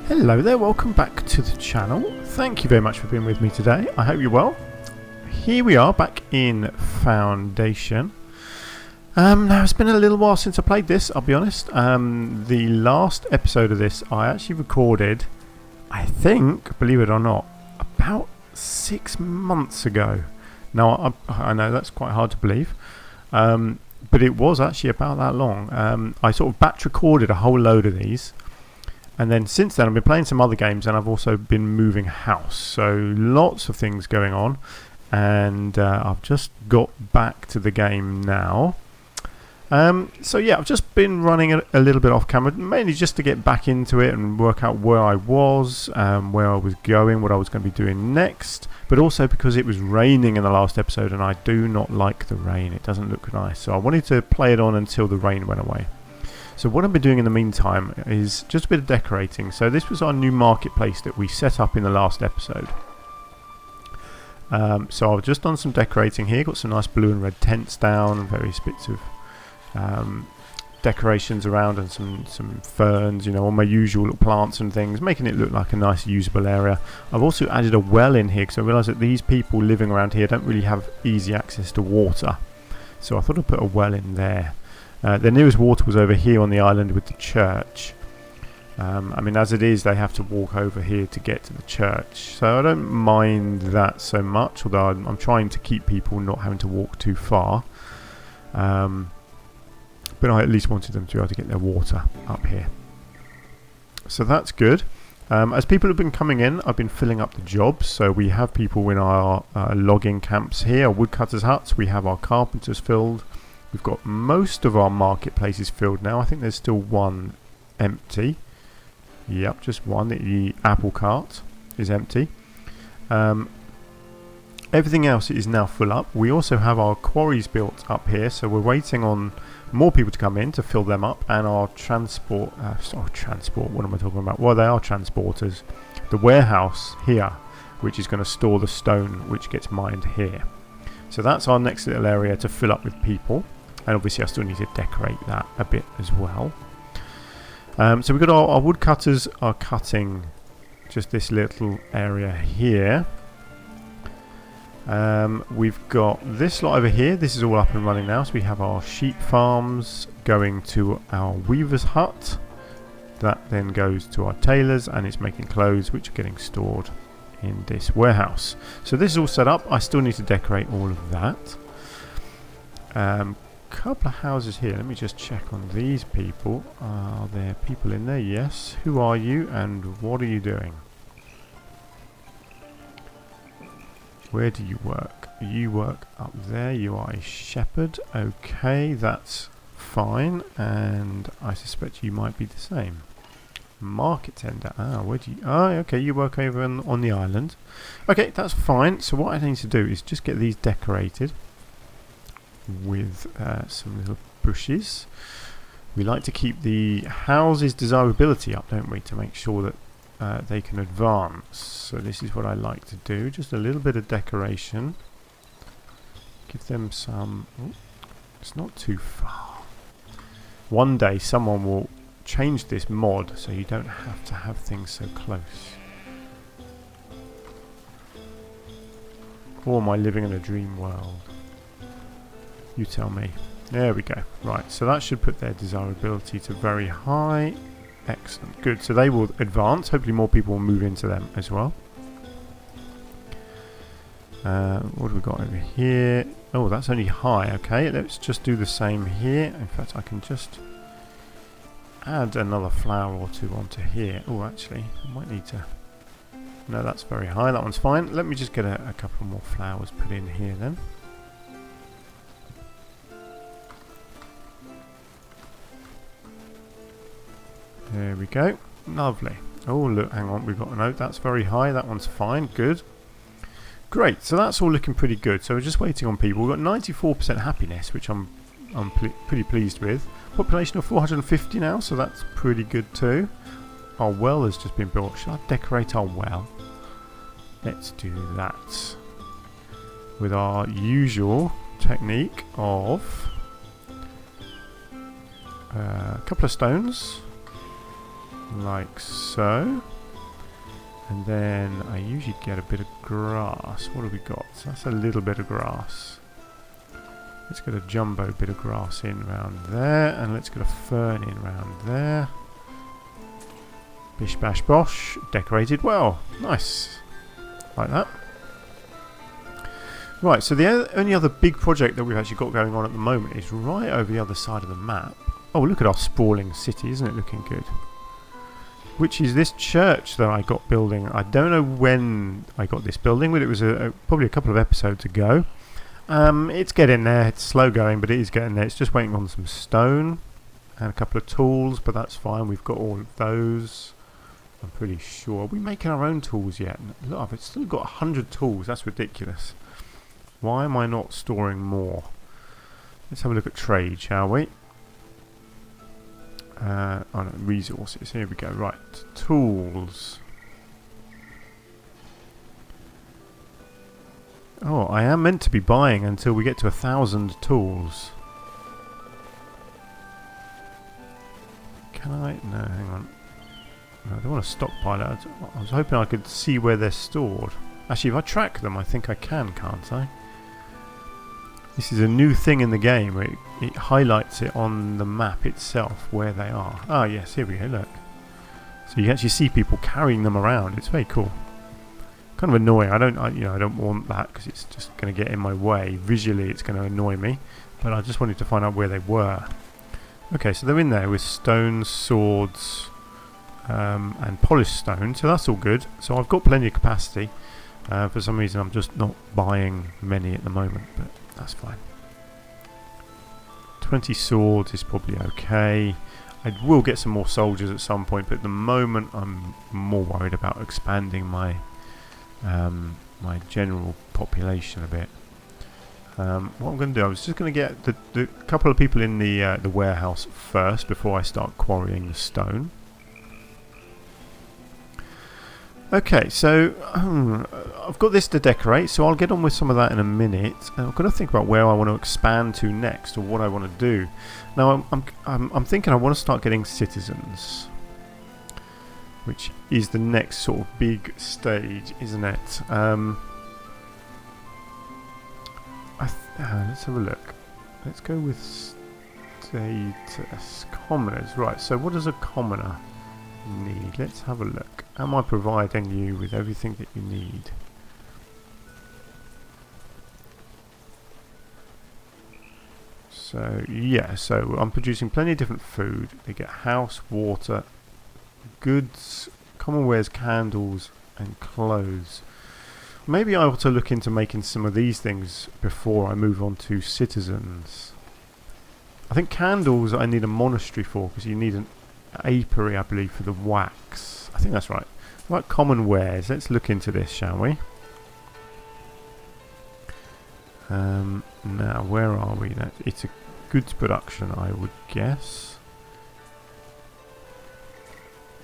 Hello there, welcome back to the channel. Thank you very much for being with me today. I hope you're well. Here we are back in Foundation. Now it's been a little while since I played this, I'll be honest. The last episode of this I actually recorded, I think, believe it or not, about 6 months ago. Now I know that's quite hard to believe, but it was actually about that long. I sort of batch recorded a whole load of these. And then since then I've been playing some other games, and I've also been moving house, so lots of things going on. And I've just got back to the game now. So yeah, I've just been running a little bit off camera, mainly just to get back into it and work out where I was, where I was going, what I was going to be doing next. But also because it was raining in the last episode, and I do not like the rain. It doesn't look nice, so I wanted to play it on until the rain went away. So what I've been doing in the meantime is just a bit of decorating. So this was our new marketplace that we set up in the last episode. So I've just done some decorating here, got some nice blue and red tents down, various bits of decorations around, and some ferns, you know, all my usual little plants and things, making it look like a nice usable area. I've also added a well in here because I realised that these people living around here don't really have easy access to water. So I thought I'd put a well in there. The nearest water was over here on the island with the church. I mean, as it is, they have to walk over here to get to the church, so I don't mind that so much, although I'm trying to keep people not having to walk too far. But I at least wanted them to be able to get their water up here. So that's good. As people have been coming in, I've been filling up the jobs. So we have people in our logging camps here, woodcutters' huts. We have our carpenters filled. We've got most of our marketplaces filled now. I think there's still one empty. Yep, just one. The apple cart is empty. Everything else is now full up. We also have our quarries built up here, so we're waiting on more people to come in to fill them up, and our transport, what am I talking about? Well, they are transporters. The warehouse here, which is going to store the stone which gets mined here. So that's our next little area to fill up with people. And obviously I still need to decorate that a bit as well. So we've got our woodcutters are cutting just this little area here. We've got this lot over here. This is all up and running now. So we have our sheep farms going to our weaver's hut. That then goes to our tailors, and it's making clothes which are getting stored in this warehouse. So this is all set up. I still need to decorate all of that. Couple of houses here. Let me just check on these people. Are there people in there? Yes. Who are you and what are you doing? Where do you work? You work up there. You are a shepherd. Okay, that's fine. And I suspect you might be the same. Market tender. Where do you... okay, you work over on the island. Okay, that's fine. So what I need to do is just get these decorated with some little bushes. We like to keep the houses' desirability up, don't we, to make sure that they can advance. So this is what I like to do, just a little bit of decoration. Give them some... it's not too far. One day someone will change this mod so you don't have to have things so close. Or am I living in a dream world? You tell me. There we go. Right, so that should put their desirability to very high. Excellent. Good. So they will advance. Hopefully more people will move into them as well. What have we got over here? Oh, that's only high. Okay, let's just do the same here. In fact, I can just add another flower or two onto here. Oh, actually, I might need to... no, that's very high. That one's fine. Let me just get a couple more flowers put in here then. There we go. Lovely. Oh, look, hang on. We've got a note. That's very high. That one's fine. Good. Great. So that's all looking pretty good. So we're just waiting on people. We've got 94% happiness, which I'm pretty pleased with. Population of 450 now, so that's pretty good too. Our well has just been built. Should I decorate our well? Let's do that with our usual technique of a couple of stones. like so. And then I usually get a bit of grass. What have we got? So that's a little bit of grass. Let's get a jumbo bit of grass in round there, and let's get a fern in round there. Bish bash bosh, decorated well. Nice. Like that. Right, so the only other big project that we've actually got going on at the moment is right over the other side of the map. Oh, look at our sprawling city, isn't it looking good? Which is this church that I got building. I don't know when I got this building, but it was probably a couple of episodes ago. It's getting there. It's slow going, but it is getting there. It's just waiting on some stone and a couple of tools, but that's fine. We've got all of those. I'm pretty sure. Are we making our own tools yet? Look, I've still got 100 tools. That's ridiculous. Why am I not storing more? Let's have a look at trade, shall we? Oh no, resources. Here we go. Right, tools. Oh, I am meant to be buying until we get to 1,000 tools. Can I? No, hang on. No, I don't want to stockpile it. I was hoping I could see where they're stored. Actually, if I track them, I think I can, can't I? This is a new thing in the game. It highlights it on the map itself where they are. Ah, yes, here we go, look. So you actually see people carrying them around. It's very cool. Kind of annoying. I don't want that because it's just going to get in my way. Visually, it's going to annoy me. But I just wanted to find out where they were. Okay, so they're in there with stone, swords, and polished stone. So that's all good. So I've got plenty of capacity. For some reason, I'm just not buying many at the moment, but that's fine. 20 swords is probably okay. I will get some more soldiers at some point, but at the moment I'm more worried about expanding my my general population a bit. What I'm going to do, I was just going to get the couple of people in the warehouse first before I start quarrying the stone. Okay, so I've got this to decorate, so I'll get on with some of that in a minute. And I've got to think about where I want to expand to next, or what I want to do. Now, I'm thinking I want to start getting citizens, which is the next sort of big stage, isn't it? Let's have a look. Let's go with status commoners. Right. So, what does a commoner need? Let's have a look. Am I providing you with everything that you need? So yeah, so I'm producing plenty of different food. They get house, water, goods, commonwares, candles and clothes. Maybe I ought to look into making some of these things before I move on to citizens. I think candles I need a monastery for, because you need an apiary, I believe, for the wax. I think that's right. Right, common wares. Let's look into this, shall we? Now, where are we? It's a goods production, I would guess.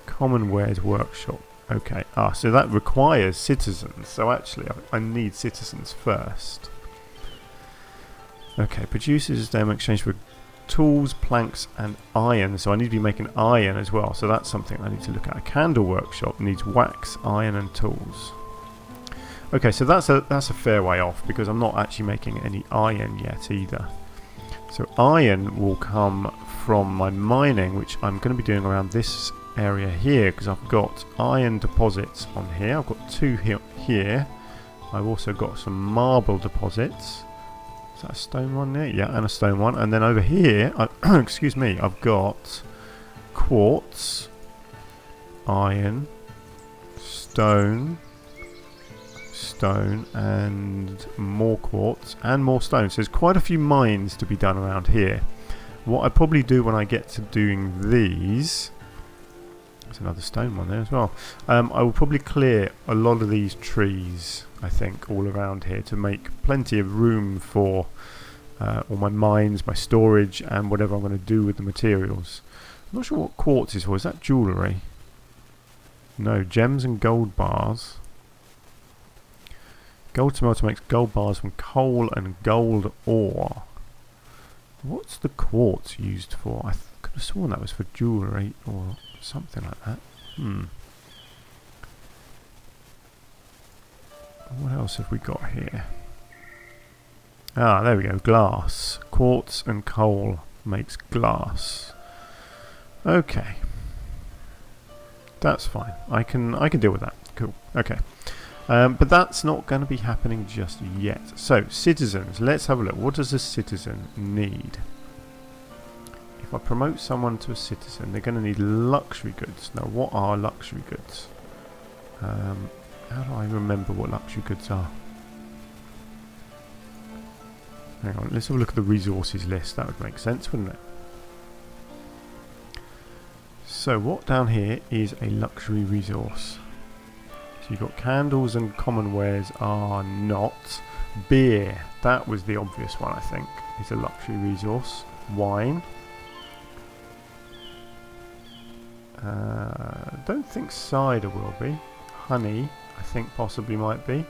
Common wares workshop. Okay. So that requires citizens. So actually, I need citizens first. Okay. Produces them in exchange for tools, planks and iron. So I need to be making iron as well. So that's something I need to look at. A candle workshop needs wax, iron and tools. Okay, so that's a fair way off, because I'm not actually making any iron yet either. So iron will come from my mining, which I'm going to be doing around this area here, because I've got iron deposits on here. I've got two here. I've also got some marble deposits. Is that a stone one there? Yeah, and a stone one. And then over here, excuse me, I've got quartz, iron, stone, and more quartz and more stone. So there's quite a few mines to be done around here. What I probably do when I get to doing these, there's another stone one there as well. I will probably clear a lot of these trees, I think, all around here to make plenty of room for all my mines, my storage, and whatever I'm going to do with the materials. I'm not sure what quartz is for. Is that jewellery? No, gems and gold bars. Gold smelter makes gold bars from coal and gold ore. What's the quartz used for? I could have sworn that was for jewellery or something like that. What else have we got here? Ah, there we go. Glass. Quartz and coal makes glass. Okay. That's fine. I can deal with that. Cool. Okay. But that's not going to be happening just yet. So, citizens. Let's have a look. What does a citizen need? If I promote someone to a citizen, they're going to need luxury goods. Now, what are luxury goods? How do I remember what luxury goods are? Hang on, let's have a look at the resources list. That would make sense, wouldn't it? So, what down here is a luxury resource? So you've got candles and common wares are not. Beer, that was the obvious one, I think, is a luxury resource. Wine. Don't think cider will be. Honey, I think possibly might be.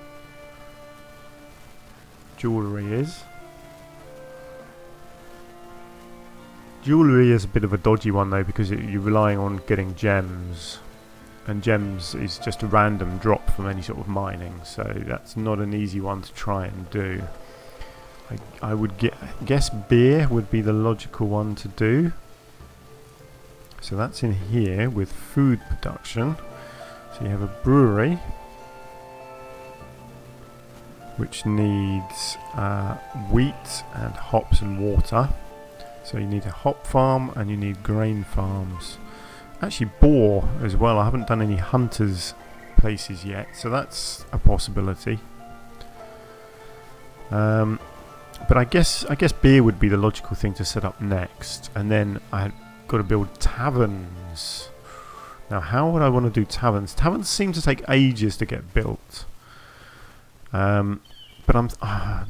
Jewellery is. Jewellery is a bit of a dodgy one though, because you're relying on getting gems. And gems is just a random drop from any sort of mining, so that's not an easy one to try and do. I would guess beer would be the logical one to do. So that's in here with food production. So you have a brewery, which needs wheat and hops and water. So you need a hop farm and you need grain farms. Actually boar as well. I haven't done any hunters places yet, so that's a possibility. But I guess beer would be the logical thing to set up next, and then I've got to build taverns. Now, how would I want to do taverns? Taverns seem to take ages to get built. But I'm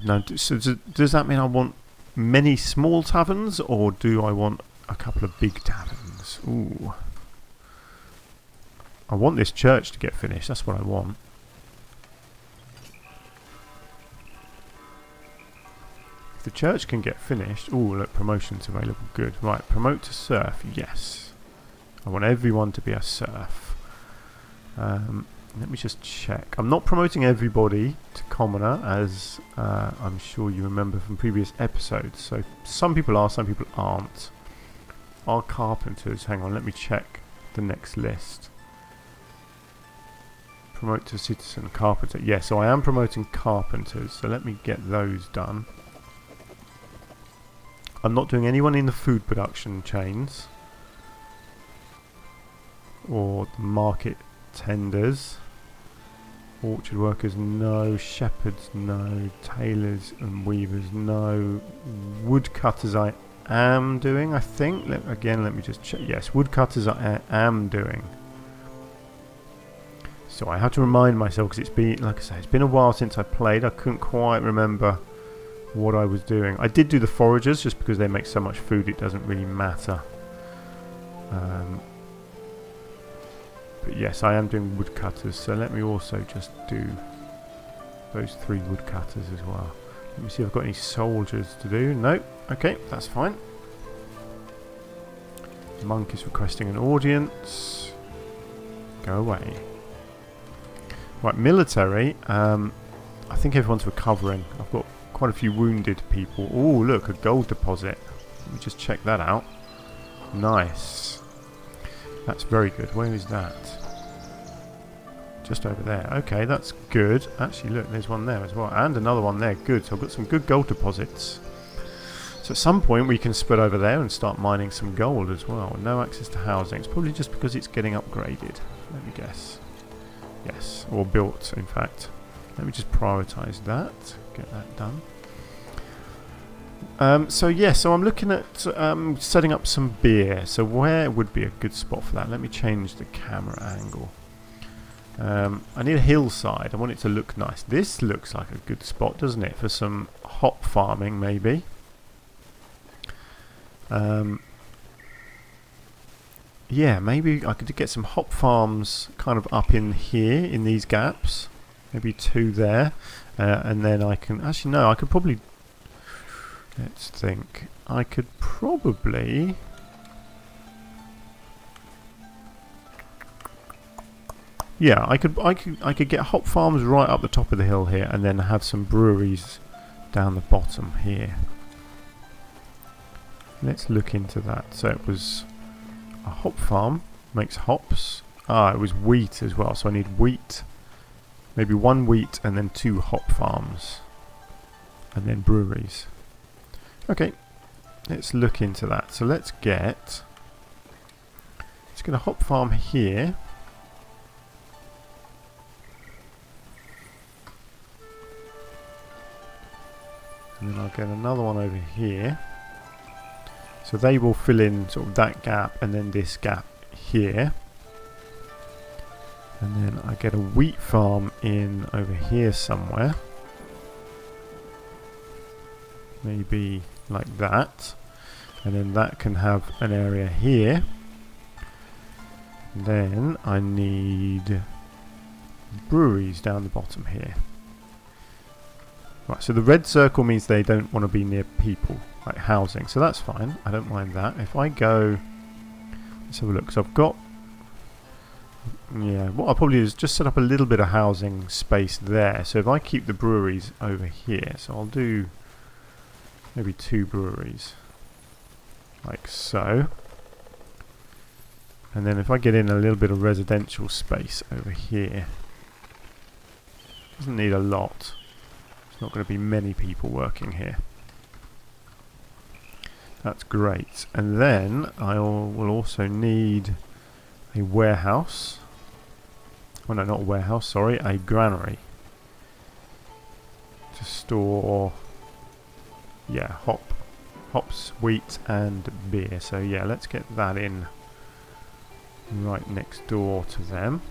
no. So does that mean I want many small taverns, or do I want a couple of big taverns? Ooh. I want this church to get finished, that's what I want. If the church can get finished... Ooh, look, promotions available, good. Right, promote to serf, yes. I want everyone to be a serf. Let me just check. I'm not promoting everybody to commoner, as I'm sure you remember from previous episodes. So some people are, some people aren't. Our carpenters, hang on, let me check the next list. Promote to citizen carpenter. Yeah, so I am promoting carpenters, so let me get those done. I'm not doing anyone in the food production chains or the market tenders. Orchard workers, no. Shepherds, no. Tailors and weavers, no. Woodcutters I am doing, I think. Again, let me just check. Yes, woodcutters I am doing. So I have to remind myself, because it's been, like I say, it's been a while since I played. I couldn't quite remember what I was doing. I did do the foragers, just because they make so much food it doesn't really matter. But yes, I am doing woodcutters, so let me also just do those 3 woodcutters as well. Let me see if I've got any soldiers to do. Nope. Okay, that's fine. Monk is requesting an audience. Go away. Right, military. I think everyone's recovering. I've got quite a few wounded people. Oh, look, a gold deposit. Let me just check that out. Nice. That's very good. Where is that? Just over there. Okay, that's good. Actually, look, there's one there as well. And another one there. Good. So I've got some good gold deposits. So at some point we can spread over there and start mining some gold as well. No access to housing. It's probably just because it's getting upgraded. Let me guess. Yes, or built, in fact. Let me just prioritise that. Get that done. So I'm looking at setting up some beer. So where would be a good spot for that? Let me change the camera angle. I need a hillside. I want it to look nice. This looks like a good spot, doesn't it? For some hop farming, maybe. Yeah, maybe I could get some hop farms kind of up in here, in these gaps. Maybe 2 there. And then I can... Actually, no, I could probably... Let's think. I could probably... Yeah, I could get hop farms right up the top of the hill here, and then have some breweries down the bottom here. Let's look into that. So it was a hop farm, makes hops. Ah, it was wheat as well, so I need wheat. Maybe 1 wheat and then 2 hop farms. And then breweries. Okay, let's look into that. So let's get a hop farm here. And then I'll get another one over here. So they will fill in sort of that gap and then this gap here. And then I get a wheat farm in over here somewhere. Maybe like that. And then that can have an area here. Then I need breweries down the bottom here. Right, so the red circle means they don't want to be near people, like housing. So that's fine. I don't mind that. If I go, let's have a look. So I've got, yeah, what I'll probably do is just set up a little bit of housing space there. So if I keep the breweries over here, so I'll do maybe 2 breweries, like so. And then if I get in a little bit of residential space over here, doesn't need a lot. There's not going to be many people working here. That's great. And then I will also need a warehouse. Oh no, not a warehouse, sorry, a granary. To store, yeah, hops, wheat and beer. So yeah, let's get that in right next door to them.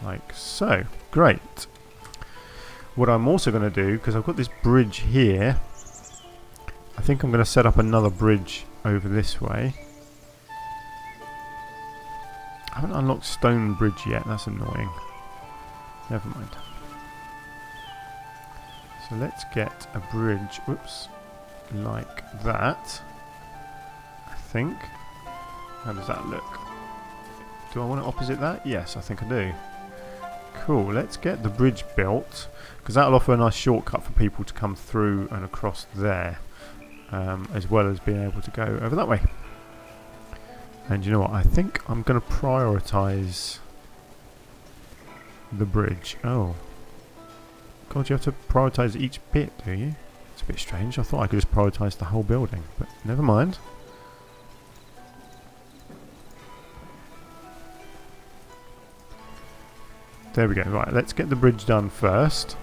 Like so. Great. What I'm also going to do, because I've got this bridge here, I think I'm going to set up another bridge over this way. I haven't unlocked stone bridge yet, that's annoying. Never mind. So let's get a bridge, whoops, like that. I think. How does that look? Do I want it opposite that? Yes, I think I do. Cool, let's get the bridge built, because that'll offer a nice shortcut for people to come through and across there, as well as being able to go over that way. And you know what, I think I'm going to prioritise the bridge. Oh. God, you have to prioritise each bit, do you? It's a bit strange. I thought I could just prioritise the whole building, but never mind. There we go. Right, let's get the bridge done first.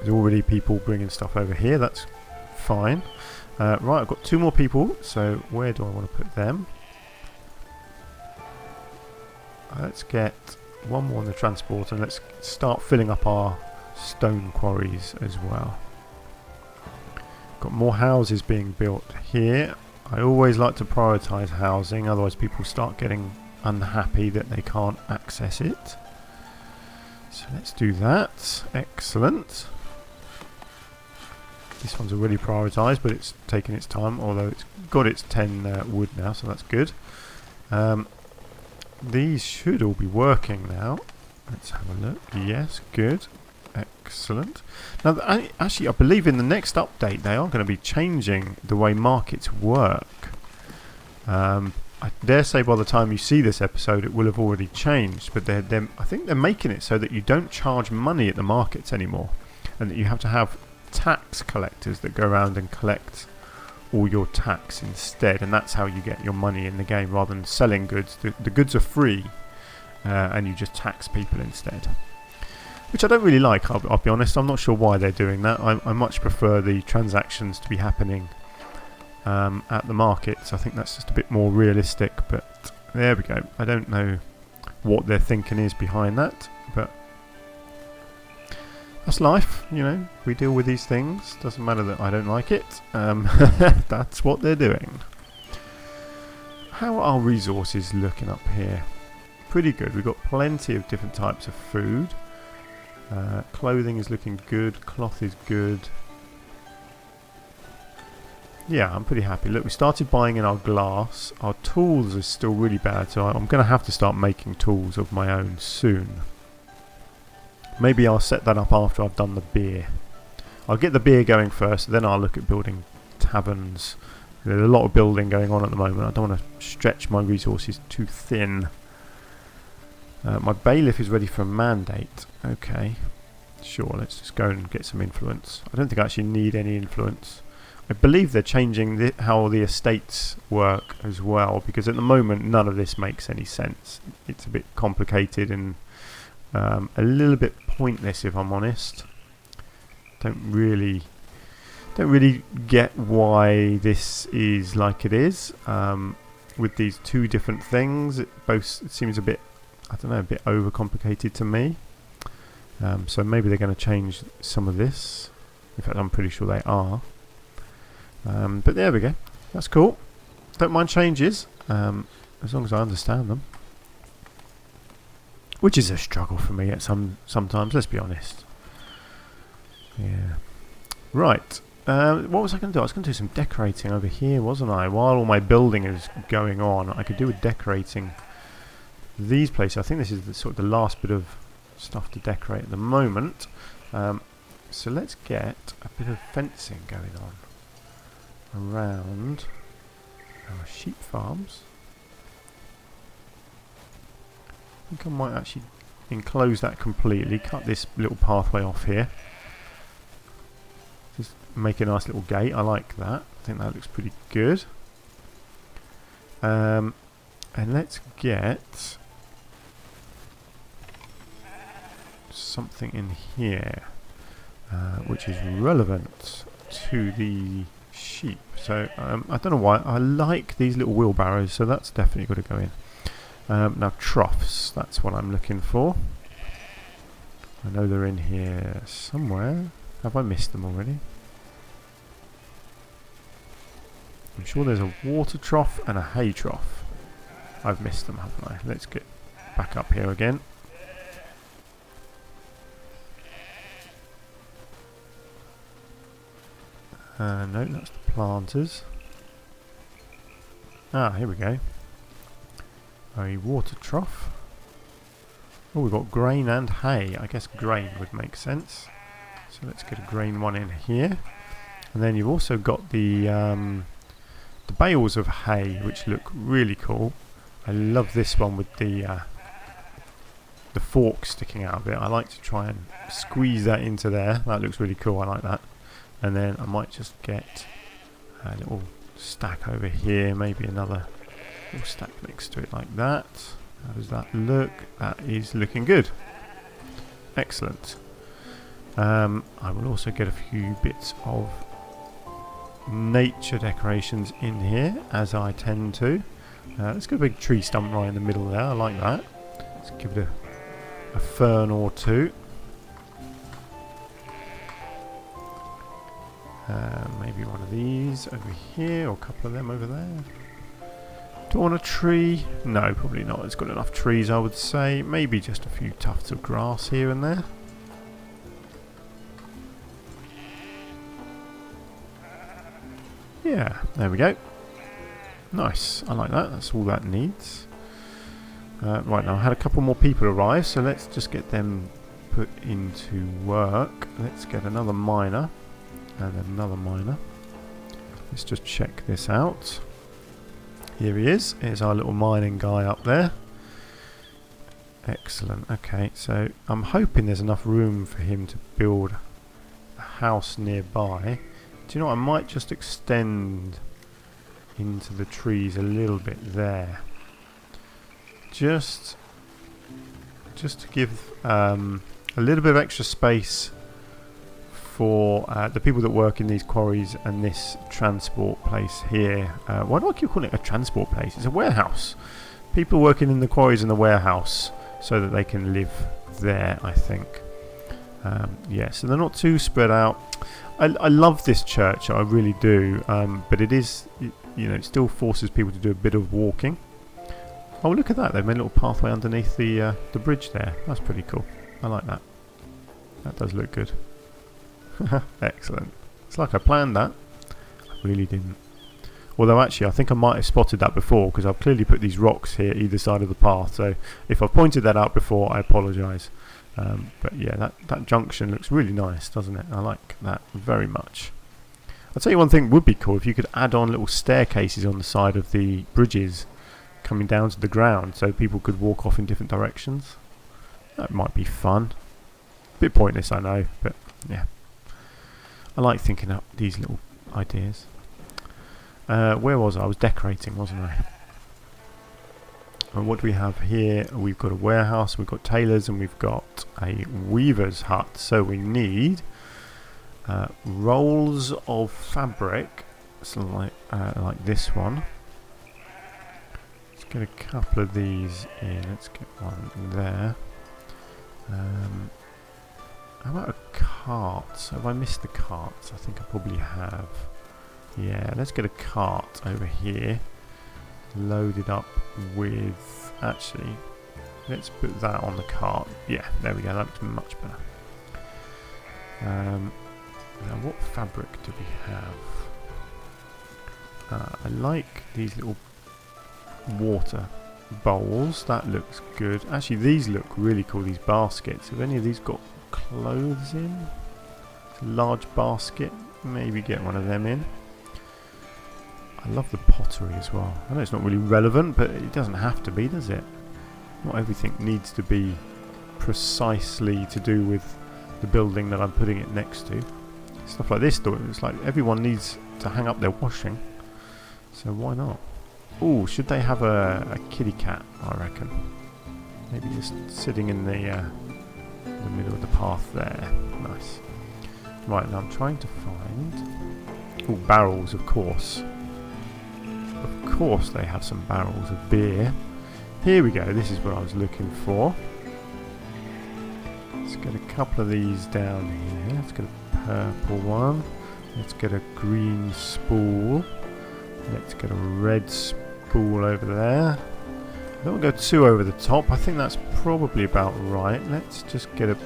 There's already people bringing stuff over here. That's fine. Right, I've got 2 more people. So where do I want to put them? Let's get 1 more on the transport, and let's start filling up our stone quarries as well. Got more houses being built here. I always like to prioritise housing, otherwise people start getting unhappy that they can't access it. So let's do that. Excellent. This one's already prioritised, but it's taken its time, although it's got its 10 wood now, so that's good. These should all be working now. Let's have a look. Yes, good. Excellent. Now, actually, I believe in the next update they are going to be changing the way markets work. I dare say by the time you see this episode it will have already changed, but I think they're making it so that you don't charge money at the markets anymore, and that you have to have tax collectors that go around and collect all your tax instead, and that's how you get your money in the game rather than selling goods. The goods are free, and you just tax people instead, which I don't really like. I'll be honest, I'm not sure why they're doing that. I much prefer the transactions to be happening at the markets. I think that's just a bit more realistic, but there we go. I don't know what their thinking is behind that, but that's life, you know. We deal with these things. Doesn't matter that I don't like it. That's what they're doing. How are our resources looking up here? Pretty good. We've got plenty of different types of food. Clothing is looking good. Cloth is good. yeah, I'm pretty happy. Look, we started buying in our glass. Our tools are still really bad, so I'm going to have to start making tools of my own soon. Maybe I'll set that up after I've done the beer. I'll get the beer going first, then I'll look at building taverns. There's a lot of building going on at the moment. I don't want to stretch my resources too thin. My bailiff is ready for a mandate. Okay, sure, let's just go and get some influence. I don't think I actually need any influence. I believe they're changing how the estates work as well, because at the moment none of this makes any sense. It's a bit complicated and a little bit pointless, if I'm honest. Don't really get why this is like it is with these two different things. It seems a bit, I don't know, a bit overcomplicated to me. So maybe they're going to change some of this. In fact, I'm pretty sure they are. But there we go. That's cool. Don't mind changes as long as I understand them. Which is a struggle for me at sometimes. Let's be honest. Yeah. Right. What was I going to do? I was going to do some decorating over here, wasn't I? While all my building is going on, I could do with decorating these places. I think this is sort of the last bit of stuff to decorate at the moment. So let's get a bit of fencing going on around our sheep farms. I think I might actually enclose that completely, cut this little pathway off here. Just make a nice little gate. I like that. I think that looks pretty good. And let's get something in here which is relevant to the sheep. So I don't know why I like these little wheelbarrows, so that's definitely got to go in. Now troughs, that's what I'm looking for. I know they're in here somewhere. Have I missed them already? I'm sure there's a water trough and a hay trough. I've missed them, haven't I? Let's get back up here again. No, that's the planters. Ah, here we go. A water trough. Oh, we've got grain and hay. I guess grain would make sense. So let's get a grain one in here. And then you've also got the bales of hay, which look really cool. I love this one with the fork sticking out of it. I like to try and squeeze that into there. That looks really cool. I like that. And then I might just get a little stack over here, maybe another little stack next to it like that. How does that look? That is looking good. Excellent. I will also get a few bits of nature decorations in here, as I tend to. Let's get a big tree stump right in the middle there. I like that. Let's give it a fern or two. Maybe one of these over here, or a couple of them over there. Do I want a tree? No, probably not. It's got enough trees, I would say. Maybe just a few tufts of grass here and there. Yeah, there we go. Nice. I like that. That's all that needs. Right, now I had a couple more people arrive, so let's just get them put into work. Let's get another miner and another miner. Let's just check this out. Here he is. Here's our little mining guy up there. Excellent. Okay, so I'm hoping there's enough room for him to build a house nearby. Do you know what? I might just extend into the trees a little bit there. Just to give a little bit of extra space for the people that work in these quarries and this transport place here. Why do I keep calling it a transport place? It's a warehouse. People working in the quarries and the warehouse so that they can live there, I think. Yeah, so they're not too spread out. I love this church, I really do, but it is, you know, it still forces people to do a bit of walking. Oh, look at that, they've made a little pathway underneath the bridge there. That's pretty cool. I like that. That does look good. Excellent. It's like I planned that. I really didn't. Although actually I think I might have spotted that before, because I've clearly put these rocks here either side of the path, so if I've pointed that out before, I apologise. But yeah, that junction looks really nice, doesn't it? I like that very much. I'll tell you one thing would be cool, if you could add on little staircases on the side of the bridges coming down to the ground, so people could walk off in different directions. That might be fun. A bit pointless, I know, but yeah. I like thinking up these little ideas. Where was I? I was decorating, wasn't I? And what do we have here? We've got a warehouse, we've got tailors, and we've got a weaver's hut. So we need rolls of fabric, so like this one. Let's get a couple of these in. Let's get one there. How about a cart? Have I missed the carts? I think I probably have. Yeah, let's get a cart over here. Loaded up with... Actually, let's put that on the cart. Yeah, there we go. That looks much better. Now, what fabric do we have? I like these little water bowls. That looks good. Actually, these look really cool, these baskets. Have any of these got clothes in? It's a large basket. Maybe get one of them in. I love the pottery as well. I know it's not really relevant, but it doesn't have to be, does it? Not everything needs to be precisely to do with the building that I'm putting it next to. Stuff like this, though, it's like everyone needs to hang up their washing. So why not? Oh, should they have a kitty cat, I reckon. Maybe just sitting in the middle of the path there. Nice. Right, now I'm trying to find... Oh, barrels, of course. Of course they have some barrels of beer. Here we go, this is what I was looking for. Let's get a couple of these down here. Let's get a purple one. Let's get a green spool. Let's get a red spool over there. I don't want to go too over the top. I think that's probably about right. Let's just get a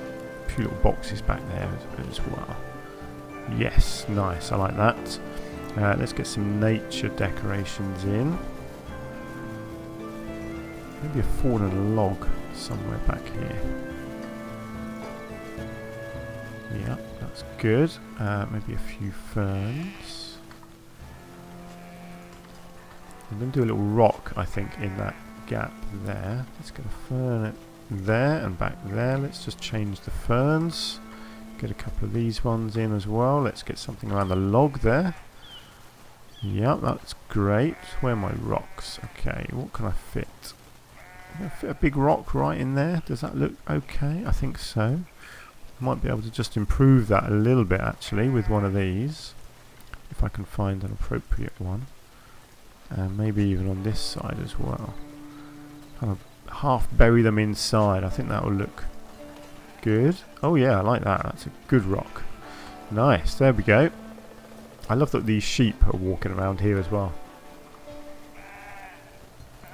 few little boxes back there as well. Yes, nice, I like that. Let's get some nature decorations in. Maybe a fallen log somewhere back here. Yeah, that's good. Maybe a few ferns. I'm going to do a little rock, I think, in that gap there. Let's get a fern there and back there. Let's just change the ferns. Get a couple of these ones in as well. Let's get something around the log there. Yep, that's great. Where are my rocks? Okay, what can I fit? Can I fit a big rock right in there? Does that look okay? I think so. Might be able to just improve that a little bit actually with one of these. If I can find an appropriate one. And maybe even on this side as well. Kind of half bury them inside. I think that will look good. Oh yeah, I like that. That's a good rock. Nice, there we go. I love that these sheep are walking around here as well.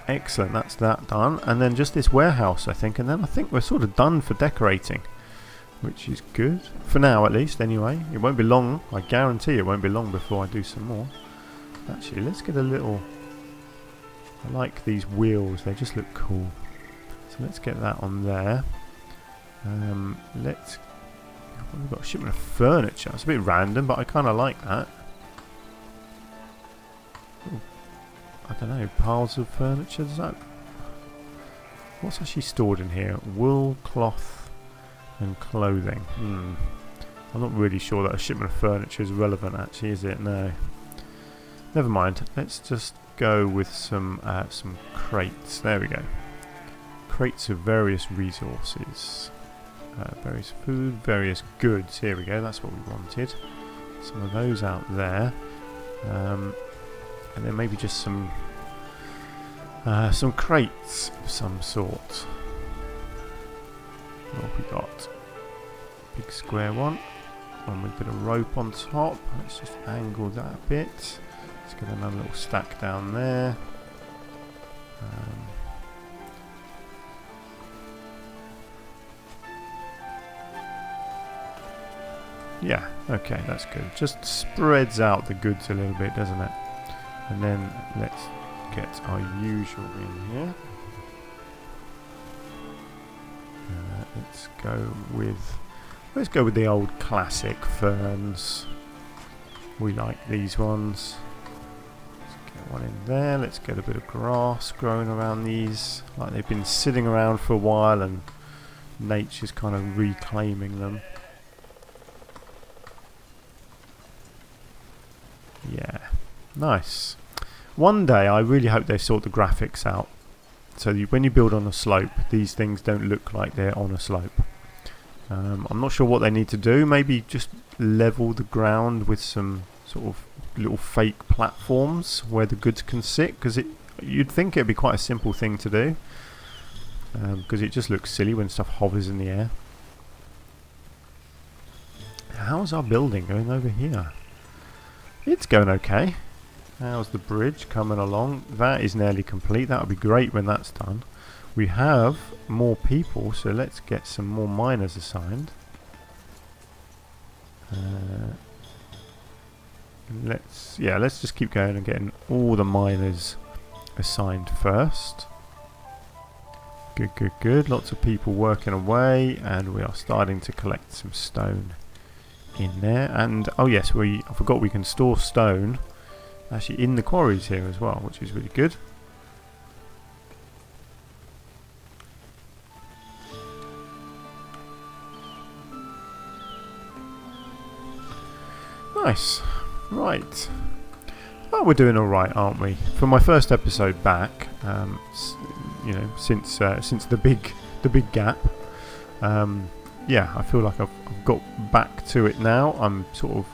Excellent, that's that done. And then just this warehouse, I think. And then I think we're sort of done for decorating. Which is good. For now, at least, anyway. It won't be long. I guarantee it won't be long before I do some more. Actually, let's get a little... I like these wheels. They just look cool. So let's get that on there. We've got a shipment of furniture. It's a bit random, but I kind of like that. Ooh, I don't know, piles of furniture. Does that? What's actually stored in here? Wool, cloth, and clothing. I'm not really sure that a shipment of furniture is relevant. Actually, is it? No. Never mind. Let's just go with some crates. There we go. Crates of various resources. Various food, various goods. Here we go, that's what we wanted. Some of those out there. And then maybe just some crates of some sort. What have we got? Big square one. One with a bit of rope on top. Let's just angle that a bit. Let's get another little stack down there. Yeah, okay, that's good. Just spreads out the goods a little bit, doesn't it? And then let's get our usual in here. Let's go with the old classic ferns. We like these ones. Let's get one in there. Let's get a bit of grass growing around these, like they've been sitting around for a while and nature's kind of reclaiming them. Yeah, nice. One day I really hope they sort the graphics out, so when you build on a slope, these things don't look like they're on a slope. I'm not sure what they need to do. Maybe just level the ground with some sort of little fake platforms where the goods can sit, because you'd think it'd be quite a simple thing to do, because it just looks silly when stuff hovers in the air. How's our building going over here? It's going okay. How's the bridge coming along? That is nearly complete. That would be great when that's done. We have more people, so let's get some more miners assigned. Let's just keep going and getting all the miners assigned first. Good, good, good. Lots of people working away, and we are starting to collect some stone in there. And oh yes, I forgot we can store stone actually in the quarries here as well, which is really good. Nice. Right. Oh, we're doing all right, aren't we? For my first episode back, you know, since the big gap, yeah, I feel like I've got back to it now. I'm sort of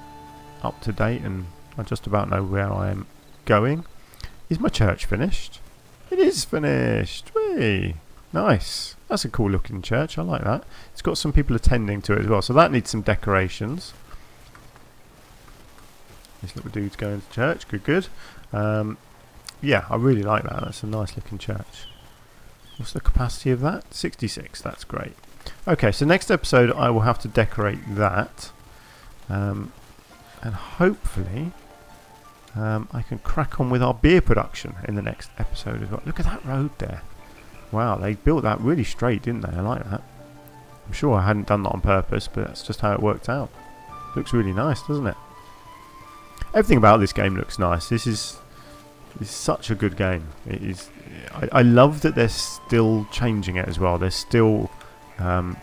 up to date, and I just about know where I am going. Is my church finished? It is finished. Whee! Nice. That's a cool looking church. I like that. It's got some people attending to it as well, so that needs some decorations. This little dude's going to church. Good, good. Yeah, I really like that. That's a nice looking church. What's the capacity of that? 66. That's great. Okay, so next episode I will have to decorate that. And hopefully I can crack on with our beer production in the next episode as well. Look at that road there. Wow, they built that really straight, didn't they? I like that. I'm sure I hadn't done that on purpose, but that's just how it worked out. Looks really nice, doesn't it? Everything about this game looks nice. This is such a good game. It is. I love that they're still changing it as well. They're still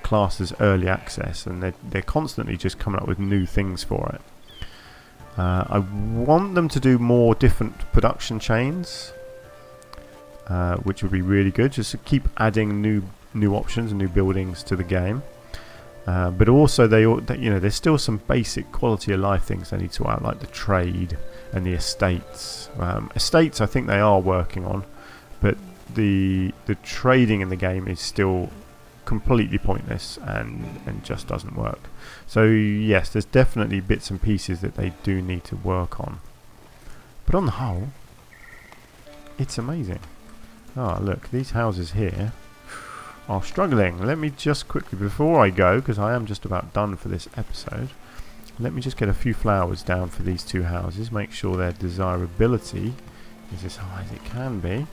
classed as early access, and they're constantly just coming up with new things for it. I want them to do more different production chains, which would be really good. Just to keep adding new options and new buildings to the game. But also, there's still some basic quality of life things they need to add, like the trade and the estates. Estates, I think they are working on, but the trading in the game is still completely pointless and just doesn't work. So yes, there's definitely bits and pieces that they do need to work on. But on the whole, it's amazing. Oh, look, these houses here are struggling. Let me just quickly, before I go, because I am just about done for this episode, let me just get a few flowers down for these two houses, make sure their desirability is as high as it can be.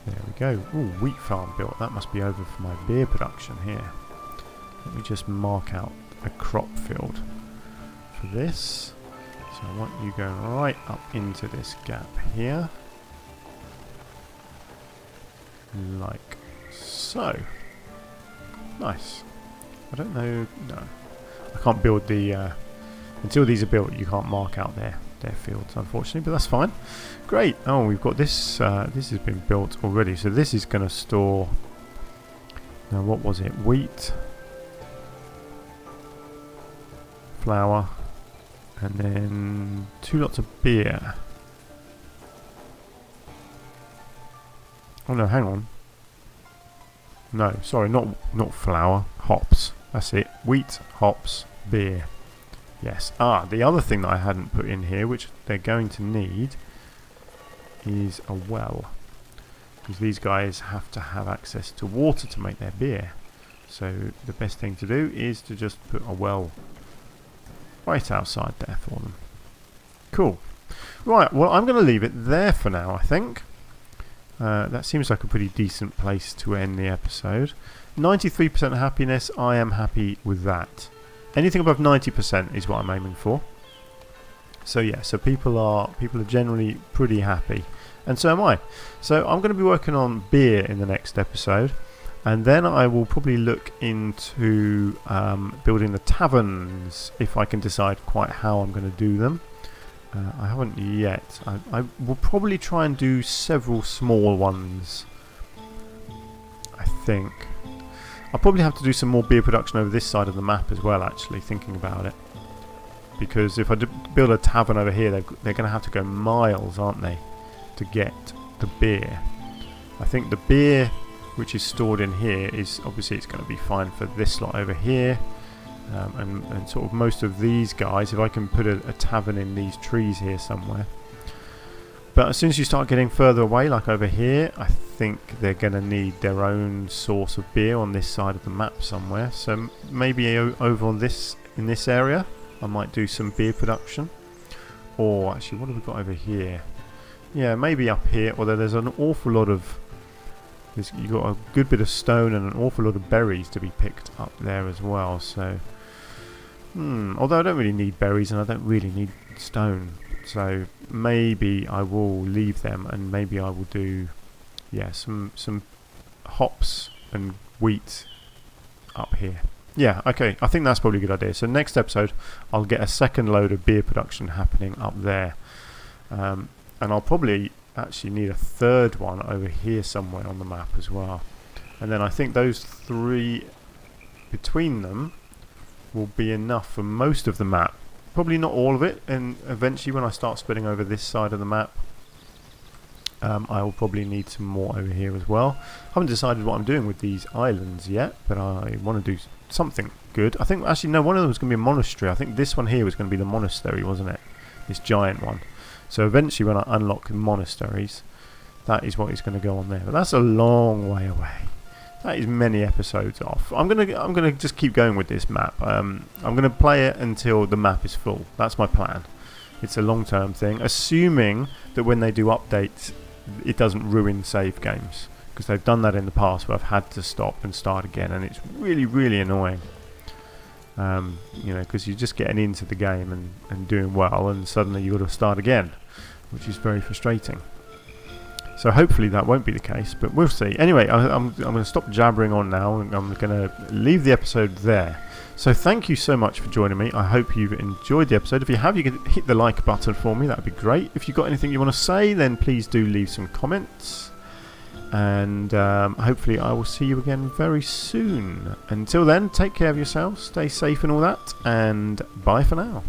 There we go. Ooh, wheat farm built. That must be over for my beer production here. Let me just mark out a crop field for this. So I want you going right up into this gap here. Like so. Nice. I don't know. No. I can't build the... until these are built, you can't mark out their fields, unfortunately, but that's fine. Great. Oh, we've got this. This has been built already, so this is going to store... Now, what was it? Wheat. Flour. And then 2 lots of beer. Oh no, hang on. No, sorry, not flour. Hops. That's it. Wheat, hops, beer. Yes. Ah, the other thing that I hadn't put in here, which they're going to need, is a well. because these guys have to have access to water to make their beer. So the best thing to do is to just put a well right outside there for them. Cool. Right, well, I'm going to leave it there for now, I think. That seems like a pretty decent place to end the episode. 93% happiness, I am happy with that. Anything above 90% is what I'm aiming for. So yeah, so people are generally pretty happy, and so am I. So I'm going to be working on beer in the next episode, and then I will probably look into building the taverns if I can decide quite how I'm going to do them. I haven't yet. I will probably try and do several small ones, I think. I'll probably have to do some more beer production over this side of the map as well, actually, thinking about it. Because if I build a tavern over here, they're going to have to go miles, aren't they, to get the beer. I think the beer which is stored in here is, obviously it's going to be fine for this slot over here. And sort of most of these guys, if I can put a tavern in these trees here somewhere. But as soon as you start getting further away, like over here, I think they're going to need their own source of beer on this side of the map somewhere. So maybe over on in this area, I might do some beer production. Or actually, what have we got over here? Yeah, maybe up here. Although there's an awful lot of, you've got a good bit of stone and an awful lot of berries to be picked up there as well. So, although I don't really need berries and I don't really need stone. So maybe I will leave them, and maybe I will do, yeah, some hops and wheat up here. Yeah, okay, I think that's probably a good idea. So next episode, I'll get a second load of beer production happening up there. And I'll probably actually need a third one over here somewhere on the map as well. And then I think those three between them will be enough for most of the map. Probably not all of it, and eventually when I start spreading over this side of the map, I will probably need some more over here as well. I haven't decided what I'm doing with these islands yet, but I want to do something good. I think, actually no, one of them was going to be a monastery. I think this one here was going to be the monastery, wasn't it? This giant one. So eventually when I unlock the monasteries, that is what is going to go on there. But that's a long way away. That is many episodes off. I'm gonna just keep going with this map. I'm gonna play it until the map is full. That's my plan. It's a long-term thing, assuming that when they do updates, it doesn't ruin save games, because they've done that in the past where I've had to stop and start again, and it's really, really annoying. You know, because you're just getting into the game and doing well, and suddenly you've got to start again, which is very frustrating. So hopefully that won't be the case, but we'll see. Anyway, I'm going to stop jabbering on now, and I'm going to leave the episode there. So thank you so much for joining me. I hope you've enjoyed the episode. If you have, you can hit the like button for me. That would be great. If you've got anything you want to say, then please do leave some comments. And hopefully I will see you again very soon. Until then, take care of yourselves, stay safe and all that, and bye for now.